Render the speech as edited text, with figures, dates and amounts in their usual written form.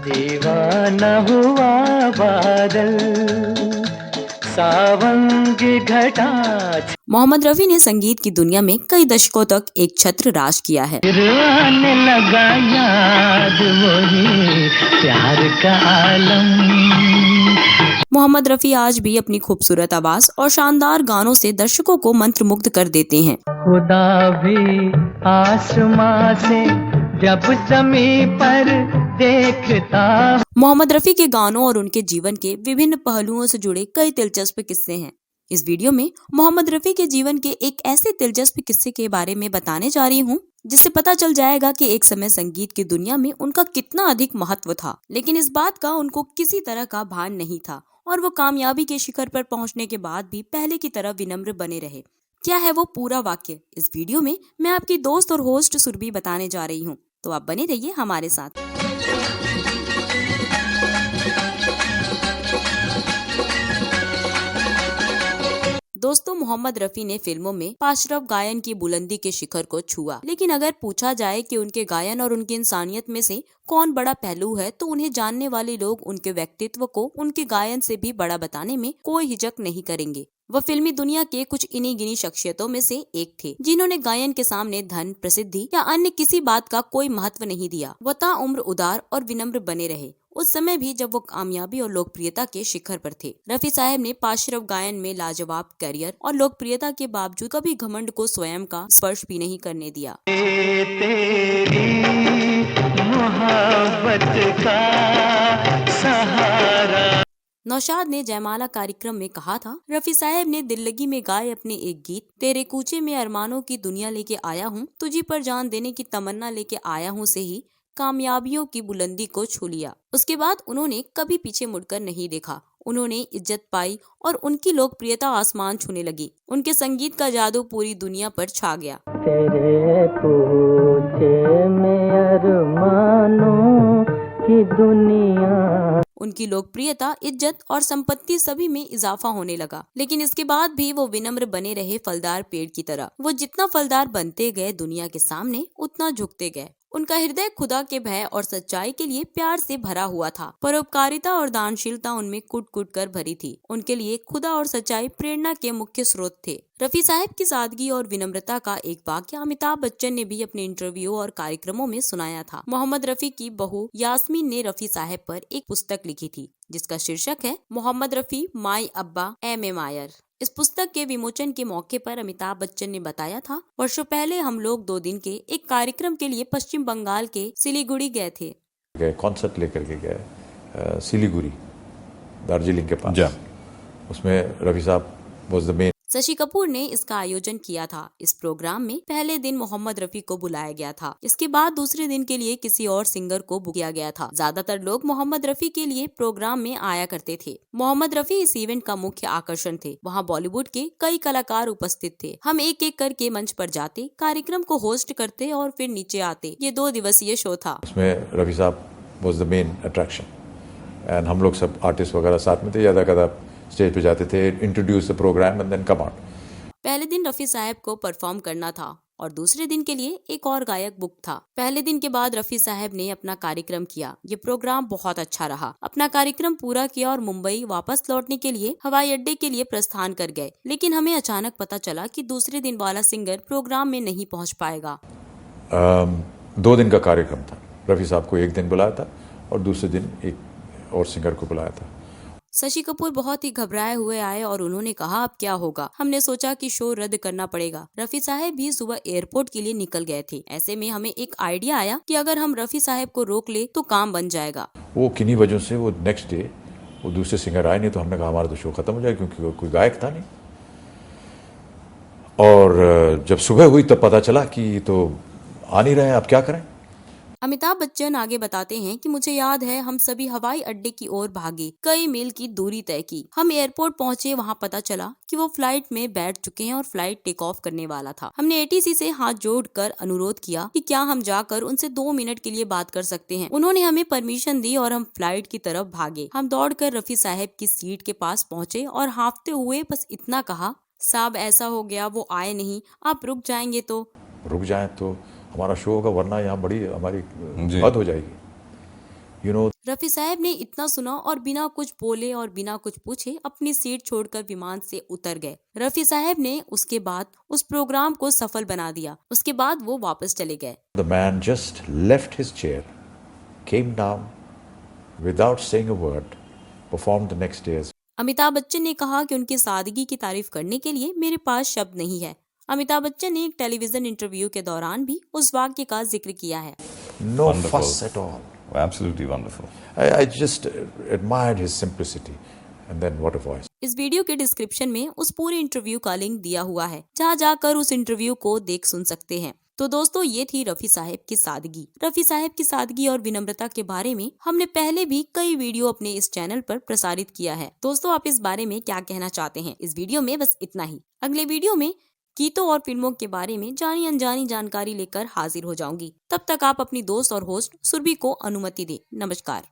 दीवाना हुआ बादल, सावन की घटा। मोहम्मद रफी ने संगीत की दुनिया में कई दशकों तक एक छत्र राज किया है। आने लगा याद वही प्यार का आलम। मोहम्मद रफी आज भी अपनी खूबसूरत आवाज और शानदार गानों से दर्शकों को मंत्रमुग्ध कर देते हैं। खुदा भी आसमां से जब ज़मीं पर देखता। मोहम्मद रफी के गानों और उनके जीवन के विभिन्न पहलुओं से जुड़े कई दिलचस्प किस्से हैं। इस वीडियो में मोहम्मद रफी के जीवन के एक ऐसे दिलचस्प किस्से के बारे में बताने जा रही हूँ जिससे पता चल जाएगा कि एक समय संगीत की दुनिया में उनका कितना अधिक महत्व था, लेकिन इस बात का उनको किसी तरह का भान नहीं था और वो कामयाबी के शिखर पर पहुंचने के बाद भी पहले की तरह विनम्र बने रहे। क्या है वो पूरा वाक्य, इस वीडियो में मैं आपकी दोस्त और होस्ट सुरभि बताने जा रही हूँ, तो आप बने रहिए हमारे साथ। दोस्तों, मोहम्मद रफी ने फिल्मों में पाशरफ गायन की बुलंदी के शिखर को छुआ, लेकिन अगर पूछा जाए कि उनके गायन और उनकी इंसानियत में से कौन बड़ा पहलू है, तो उन्हें जानने वाले लोग उनके व्यक्तित्व को उनके गायन से भी बड़ा बताने में कोई हिचक नहीं करेंगे। वह फिल्मी दुनिया के कुछ इन्हीं गिनी शख्सियतों में से एक थे जिन्होंने गायन के सामने धन, प्रसिद्धि या अन्य किसी बात का कोई महत्व नहीं दिया। वह ताउम्र उदार और विनम्र बने रहे, उस समय भी जब वो कामयाबी और लोकप्रियता के शिखर पर थे। रफी साहब ने पाशरफ गायन में लाजवाब करियर और लोकप्रियता के बावजूद कभी घमंड को स्वयं का स्पर्श भी नहीं करने दिया। तेरी मोहब्बत का सहारा। नौशाद ने जयमाला कार्यक्रम में कहा था, रफी साहब ने दिल लगी में गाए अपने एक गीत, तेरे कूचे में अरमानों की दुनिया लेके आया हूँ, तुझी पर जान देने की तमन्ना लेके आया हूँ से ही कामयाबियों की बुलंदी को छू लिया। उसके बाद उन्होंने कभी पीछे मुड़कर नहीं देखा। उन्होंने इज्जत पाई और उनकी लोकप्रियता आसमान छूने लगी। उनके संगीत का जादू पूरी दुनिया पर छा गया। तेरे कूचे में अरमानों की दुनिया। उनकी लोकप्रियता, इज्जत और संपत्ति सभी में इजाफा होने लगा, लेकिन इसके बाद भी वो विनम्र बने रहे, फलदार पेड़ की तरह। वो जितना फलदार बनते गए दुनिया के सामने, उतना झुकते गए। उनका हृदय खुदा के भय और सच्चाई के लिए प्यार से भरा हुआ था। परोपकारिता और दानशीलता उनमें कुट-कुट कर भरी थी। उनके लिए खुदा और सच्चाई प्रेरणा के मुख्य स्रोत थे। रफी साहब की सादगी और विनम्रता का एक वाक्य अमिताभ बच्चन ने भी अपने इंटरव्यू और कार्यक्रमों में सुनाया था। मोहम्मद रफी की बहू यास्मीन ने रफी साहब पर एक पुस्तक लिखी थी जिसका शीर्षक है मोहम्मद रफी माई अब्बा एम मायर। इस पुस्तक के विमोचन के मौके पर अमिताभ बच्चन ने बताया था, वर्षों पहले हम लोग 2 दिन के एक कार्यक्रम के लिए पश्चिम बंगाल के सिलीगुड़ी गए थे। कॉन्सर्ट लेकर के गए सिलीगुड़ी, दार्जिलिंग के पास। उसमें रफी साहब was the main. Shashi Kapoor ने इसका आयोजन किया था। इस प्रोग्राम में पहले दिन मोहम्मद रफी को बुलाया गया था। इसके बाद दूसरे दिन के लिए किसी और सिंगर को बुक किया गया था। ज्यादातर लोग मोहम्मद रफी के लिए प्रोग्राम में आया करते थे। मोहम्मद रफी इस इवेंट का मुख्य आकर्षण थे। वहाँ बॉलीवुड के कई कलाकार उपस्थित थे। हम एक एक करके मंच पर जाते, कार्यक्रम को होस्ट करते और फिर नीचे आते। ये 2 दिवसीय शो था। उसमें रफी साहब was the main attraction and हम लोग सब आर्टिस्ट वगैरह साथ में थे। ज्यादा कदा स्टेज पे जाते थे, introduce the program and then come out. पहले दिन रफी साहब को परफॉर्म करना था और दूसरे दिन के लिए एक और गायक बुक था। पहले दिन के बाद रफी साहब ने अपना कार्यक्रम किया। ये प्रोग्राम बहुत अच्छा रहा। अपना कार्यक्रम पूरा किया और मुंबई वापस लौटने के लिए हवाई अड्डे के लिए प्रस्थान कर गए, लेकिन हमें अचानक पता चला कि दूसरे दिन वाला सिंगर प्रोग्राम में नहीं पहुँच पाएगा। 2 दिन का कार्यक्रम था। रफी साहब को एक दिन बुलाया था और दूसरे दिन एक और सिंगर को बुलाया था। शशि कपूर बहुत ही घबराए हुए आए और उन्होंने कहा, अब क्या होगा। हमने सोचा कि शो रद्द करना पड़ेगा। रफी साहब भी सुबह एयरपोर्ट के लिए निकल गए थे। ऐसे में हमें एक आइडिया आया कि अगर हम रफी साहब को रोक ले तो काम बन जाएगा। वो किन्हीं वजह से वो नेक्स्ट डे वो दूसरे सिंगर आए नहीं, तो हमने कहा हमारा तो शो खत्म हो जाएगा क्योंकि वो कोई गायक था नहीं। और जब सुबह हुई तब पता चला कि तो आ नहीं रहे, अब क्या करें। अमिताभ बच्चन आगे बताते हैं कि मुझे याद है हम सभी हवाई अड्डे की ओर भागे, कई मील की दूरी तय की। हम एयरपोर्ट पहुंचे, वहां पता चला कि वो फ्लाइट में बैठ चुके हैं और फ्लाइट टेक ऑफ करने वाला था। हमने एटीसी से हाथ जोड़कर अनुरोध किया कि क्या हम जाकर उनसे 2 मिनट के लिए बात कर सकते हैं। उन्होंने हमें परमिशन दी और हम फ्लाइट की तरफ भागे। हम दौड़कर रफी साहब की सीट के पास पहुंचे और हांफते हुए बस इतना कहा, साहब ऐसा हो गया, वो आए नहीं, आप रुक जाएंगे तो। रुक जाए तो हमारा शो होगा, वरना यहाँ बड़ी हमारी हद हो जाएगी। रफी साहब ने इतना सुना और बिना कुछ बोले और बिना कुछ पूछे अपनी सीट छोड़कर विमान से उतर गए। रफी साहब ने उसके बाद उस प्रोग्राम को सफल बना दिया। उसके बाद वो वापस चले गए। The man just left his chair, came down without saying a word, performed the next day. Amitabh Bachchan ने कहा कि उनकी सादगी की तारीफ करने के लिए मेरे पास शब्द नहीं है। अमिताभ बच्चन ने एक टेलीविजन इंटरव्यू के दौरान भी उस वाक्य का जिक्र किया है। No Wonderful. fuss at all. Absolutely wonderful. I just admired his simplicity. And then what a voice. इस वीडियो के डिस्क्रिप्शन में उस पूरे इंटरव्यू का लिंक दिया हुआ है, जहां जाकर उस इंटरव्यू को देख सुन सकते हैं। तो दोस्तों, ये थी रफी साहब की सादगी। रफी साहब की सादगी और विनम्रता के बारे में हमने पहले भी कई वीडियो अपने इस चैनल पर प्रसारित किया है। दोस्तों, आप इस बारे में क्या कहना चाहते हैं? इस वीडियो में बस इतना ही। अगले वीडियो में गीतों और फिल्मों के बारे में जानी अनजानी जानकारी लेकर हाजिर हो जाऊंगी। तब तक आप अपनी दोस्त और होस्ट सुरभि को अनुमति दें। नमस्कार।